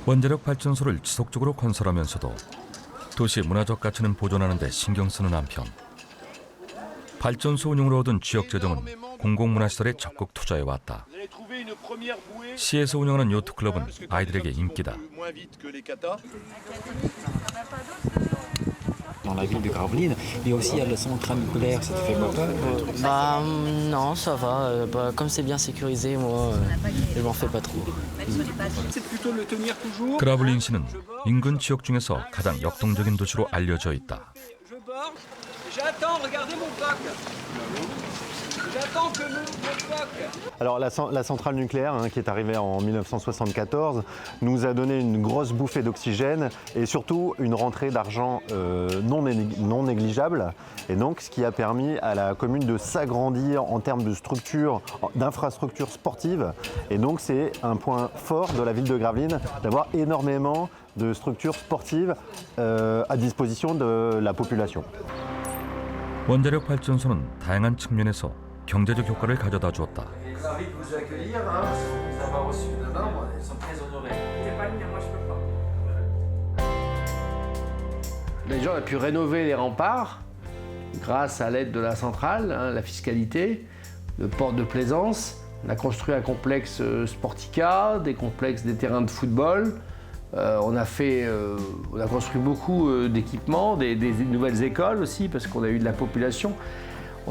원자력 발전소를 지속적으로 건설하면서도 도시 문화적 가치는 보존하는 데 신경 쓰는 한편 발전소 운영으로 얻은 지역 재정은 공공문화시설에 적극 투자해왔다. 시에서 운영하는 요트클럽은 아이들에게 인기다. Dans la ville de Gravelines, mais aussi il y a la centrale nucléaire, ça te fait pas peur? Non, ça va. Comme c'est bien sécurisé, moi, je m'en fais pas trop. 그라블린시는 인근 지역 중에서 가장 역동적인 도시로 알려져 있다. Alors la centrale nucléaire qui est arrivée en 1974 nous a donné une grosse bouffée d'oxygène et surtout une rentrée d'argent non négligeable. Et donc ce qui a permis à la commune de s'agrandir en termes de structures, d'infrastructures sportives. Et donc c'est un point fort de la ville de Gravelines d'avoir énormément de structures sportives à disposition de la population. 원자력 발전소는 다양한 측면에서 경제적 효과를 가져다 주었다. Déjà, on a pu rénover les remparts grâce à l'aide de la centrale, la fiscalité, le port de plaisance. On a construit un complexe Sportica, des complexes, des terrains de football. On a construit beaucoup d'équipements, des nouvelles écoles aussi, parce qu'on a eu de la population.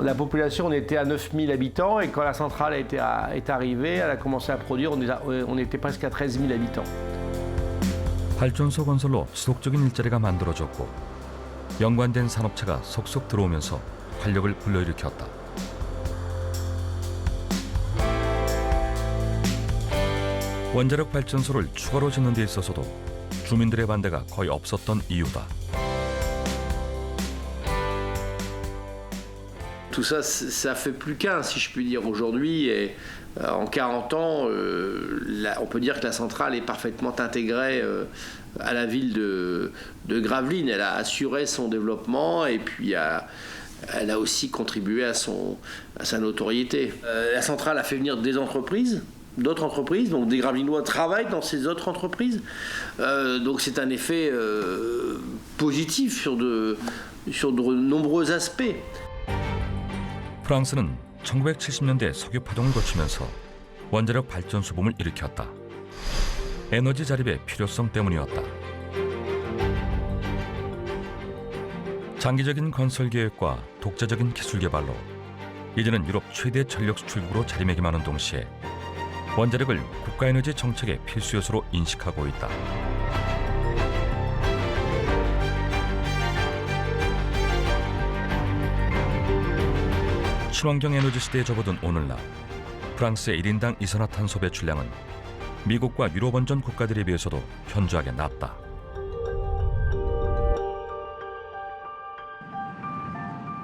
La population, on était à 9000 habitants, et quand la centrale est arrivée, elle a commencé à produire, on était presque à 13 000 habitants. 발전소 건설로 지속적인 일자리가 만들어졌고 연관된 산업체가 속속 들어오면서 활력을 불러일으켰다. 원자력 발전소를 추가로 짓는 데 있어서도 주민들의 반대가 거의 없었던 이유다. Tout ça, ça fait plus qu'un, si je puis dire, aujourd'hui. Et en 40 ans, on peut dire que la centrale est parfaitement intégrée à la ville de Gravelines. Elle a assuré son développement et puis elle a aussi contribué à sa notoriété. La centrale a fait venir des entreprises, d'autres entreprises, donc des Gravelinois travaillent dans ces autres entreprises. Donc c'est un effet positif sur de nombreux aspects. 프랑스는 1970년대 석유 파동을 거치면서 원자력 발전소 붐을 일으켰다. 에너지 자립의 필요성 때문이었다. 장기적인 건설 계획과 독자적인 기술 개발로 이제는 유럽 최대 전력 수출국으로 자리매김하는 동시에 원자력을 국가에너지 정책의 필수 요소로 인식하고 있다. 친환경 에너지 시대에 접어든 오늘날 프랑스의 1인당 이산화탄소 배출량은 미국과 유럽 원전 국가들에 비해서도 현저하게 낮다.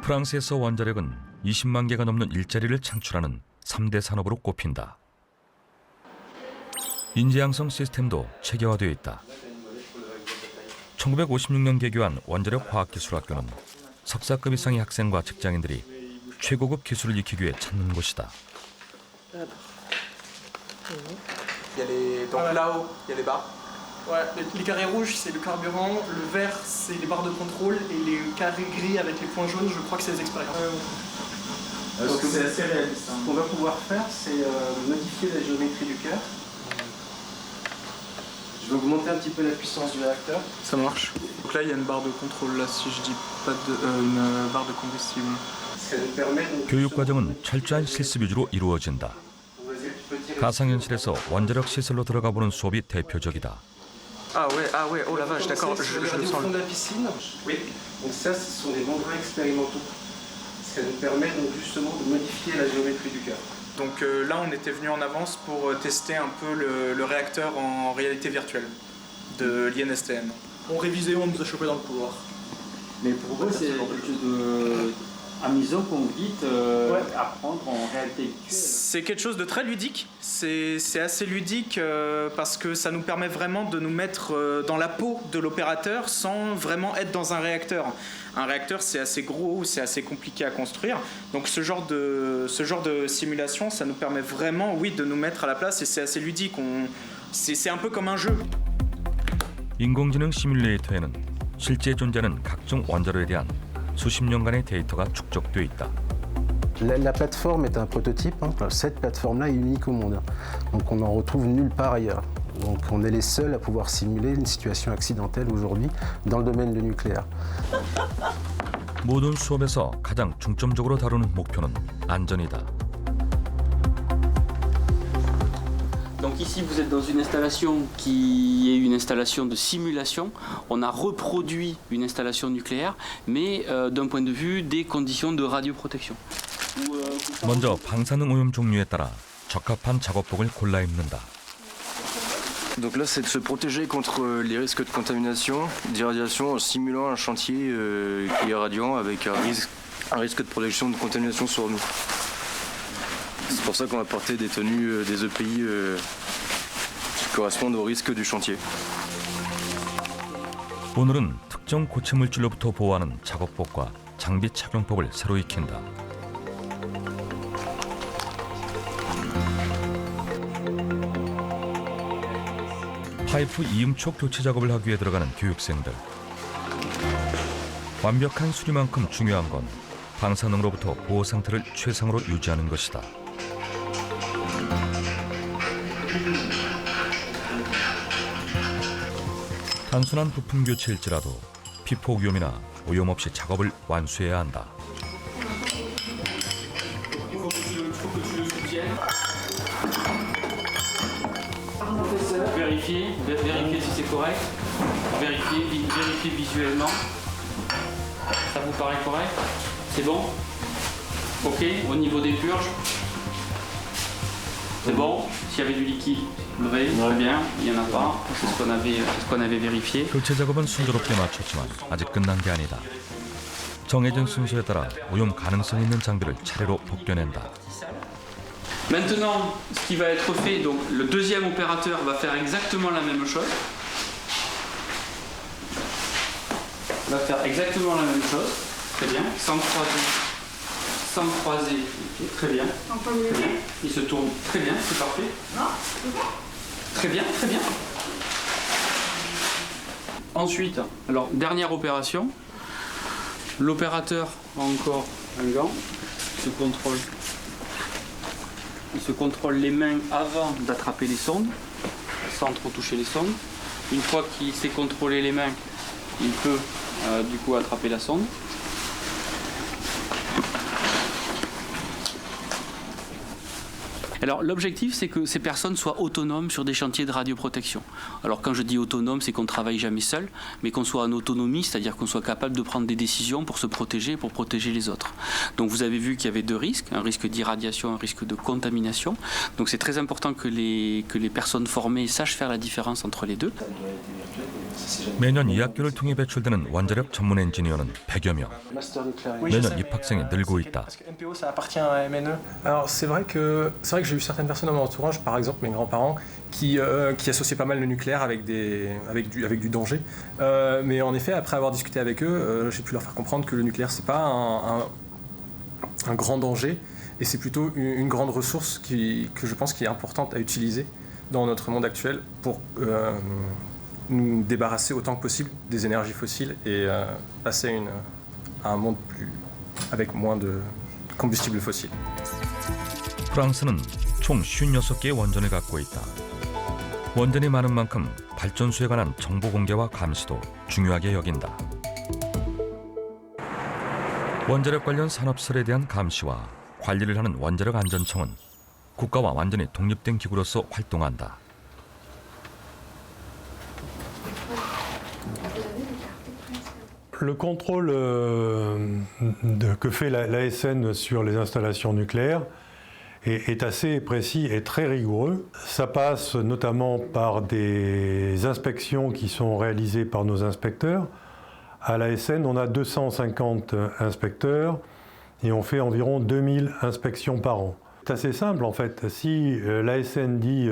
프랑스에서 원자력은 20만 개가 넘는 일자리를 창출하는 3대 산업으로 꼽힌다. 인재양성 시스템도 체계화되어 있다. 1956년 개교한 원자력 화학기술학교는 석사급 이상의 학생과 직장인들이 최고급 기술을 익히기 위해 찾는 곳이다. Donc là-haut, il y a les barres. Ouais, les carrés rouges, c'est le carburant, le vert, c'est les barres de contrôle, et les carrés gris avec les points jaunes, je crois que c'est les expériences. Donc c'est assez réaliste. Ce qu'on va pouvoir faire, c'est modifier la géométrie du cœur. Je vais augmenter un petit peu la puissance du réacteur. Ça marche. Donc là, il y a une barre de contrôle, là, si je dis pas une barre de combustible. 교육 과정은 철저한 실습 위주로 이루어진다. 가상현실에서 원자력 시설로 들어가 보는 수업이 대표적이다. Ah ouais, oh la vache, d'accord, je le sens. de la piscine. Oui. Donc ça, ce sont des membrures expérimentaux. Ça nous permet donc justement de modifier la géométrie du cœur. Donc là, on était venu en avance pour tester un peu le réacteur en réalité virtuelle de l'INSTN. On révisait, on nous a chopé dans le couloir. Mais pour vous, c'est quelque chose amusant qu'on vous dites apprendre en réalité virtuelle. C'est quelque chose de très ludique. C'est assez ludique parce que ça nous permet vraiment de nous mettre dans la peau de l'opérateur sans vraiment être dans un réacteur. Un réacteur, c'est assez gros, c'est assez compliqué à construire. Donc ce genre de simulation, ça nous permet vraiment, oui, de nous mettre à la place et c'est assez ludique. C'est un peu comme un jeu. 인공지능 시뮬레이터에는 실제 존재하는 각종 원자로에 대한 수십 년간의 데이터가 축적돼 있다. La plateforme est un prototype. Cette plateforme-là est unique au monde. Donc on n'en retrouve nulle part ailleurs. Donc on est les seuls à pouvoir simuler une situation accidentelle aujourd'hui dans le domaine du nucléaire. 모든 수업에서 가장 중점적으로 다루는 목표는 안전이다. Donc ici, vous êtes dans une installation qui est une installation de simulation. On a reproduit une installation nucléaire, mais d'un point de vue des conditions de radioprotection. 먼저 방사능 오염 종류에 따라 적합한 작업복을 골라 입는다. Donc là, c'est de se protéger contre les risques de contamination, d'irradiation en simulant un chantier qui est radiant avec un risque de protection de contamination sur nous. C'est pour ça qu'on va porter des tenues des EPI qui correspondent au risque du chantier. 오늘은 특정 고체 물질로부터 보호하는 작업복과 장비 착용법을 새로 익힌다. 파이프 이음촉 교체 작업을 하기 위해 들어가는 교육생들. 완벽한 수리만큼 중요한 건 방사능으로부터 보호 상태를 최상으로 유지하는 것이다. 단순한 부품 교체일지라도 피폭 위험이나 오염 없이 작업을 완수해야 한다. Vérifiez si c'est correct. Vérifiez visuellement. Ça vous paraît correct? C'est bon? Ok, au niveau des purges. C'est bon? S'il y avait du liquide, très bien, il n'y en a pas. C'est ce qu'on avait vérifié. 교체 작업은 순조롭게 마쳤지만 아직 끝난 게 아니다. 정해진 순서에 따라 오염 가능성 있는 장비를 차례로 벗겨낸다. Maintenant, ce qui va être fait, donc le deuxième opérateur va faire exactement la même chose. Va faire exactement la même chose. Très bien. Sans croiser. Okay, très bien. Très bien. Il se tourne. Très bien, c'est parfait. Très bien, très bien. Ensuite, alors dernière opération. L'opérateur a encore un gant. Il se contrôle les mains avant d'attraper les sondes, sans trop toucher les sondes. Une fois qu'il s'est contrôlé les mains, il peut du coup attraper la sonde. Alors l'objectif, c'est que ces personnes soient autonomes sur des chantiers de radioprotection. Alors quand je dis autonome, c'est qu'on ne travaille jamais seul, mais qu'on soit en autonomie, c'est-à-dire qu'on soit capable de prendre des décisions pour se protéger, pour protéger les autres. Donc vous avez vu qu'il y avait deux risques, un risque d'irradiation, un risque de contamination. Donc c'est très important que les personnes formées sachent faire la différence entre les deux. 매년 이 학교를 통해 배출되는 원자력 전문 엔지니어는 100여 명. 매년 입학생이 늘고 있다. MPO, ça appartient à MNE. Alors c'est vrai que j'ai eu certaines personnes dans mon entourage, par exemple mes grands-parents, qui associaient pas mal le nucléaire avec du danger. Mais en effet, après avoir discuté avec eux, j'ai pu leur faire comprendre que le nucléaire c'est pas un grand danger, et c'est plutôt une grande ressource que je pense qui est importante à utiliser dans notre monde actuel pour nous débarrasser autant que possible des énergies fossiles et passer à un monde avec moins de combustibles fossiles. 프랑스는 총 56개의 원전을 갖고 있다. 원전이 많은 만큼 발전소에 관한 정보 공개와 감시도 중요하게 여긴다. 원자력 관련 산업시설에 대한 감시와 관리를 하는 원자력 안전청은 국가와 완전히 독립된 기구로서 활동한다. Le contrôle que fait l'ASN sur les installations nucléaires est assez précis et très rigoureux. Ça passe notamment par des inspections qui sont réalisées par nos inspecteurs. À l'ASN, on a 250 inspecteurs et on fait environ 2000 inspections par an. C'est assez simple en fait. Si l'ASN dit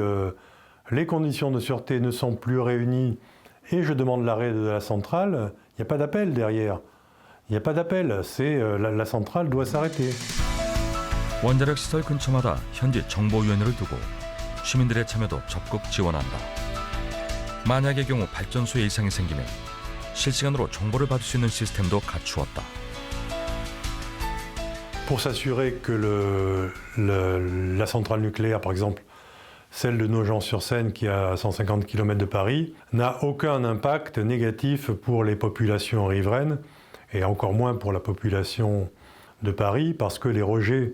les conditions de sûreté ne sont plus réunies et je demande l'arrêt de la centrale, il n'y a pas d'appel derrière. Il n'y a pas d'appel, c'est la centrale doit s'arrêter. 원자력 시설 근처마다 현지 정보위원회를 두고 시민들의 참여도 적극 지원한다. 만약의 경우 발전소에 이상이 생기면 실시간으로 정보를 받을 수 있는 시스템도 갖추었다. Pour s'assurer que la centrale nucléaire, par exemple, celle de Nogent-sur-Seine qui est à 150 km de Paris, n'a aucun impact négatif pour les populations riveraines et encore moins pour la population de Paris parce que les rejets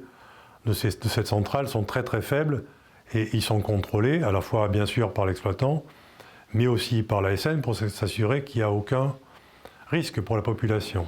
de cette centrale sont très très faibles et ils sont contrôlés à la fois bien sûr par l'exploitant mais aussi par l'ASN pour s'assurer qu'il n'y a aucun risque pour la population.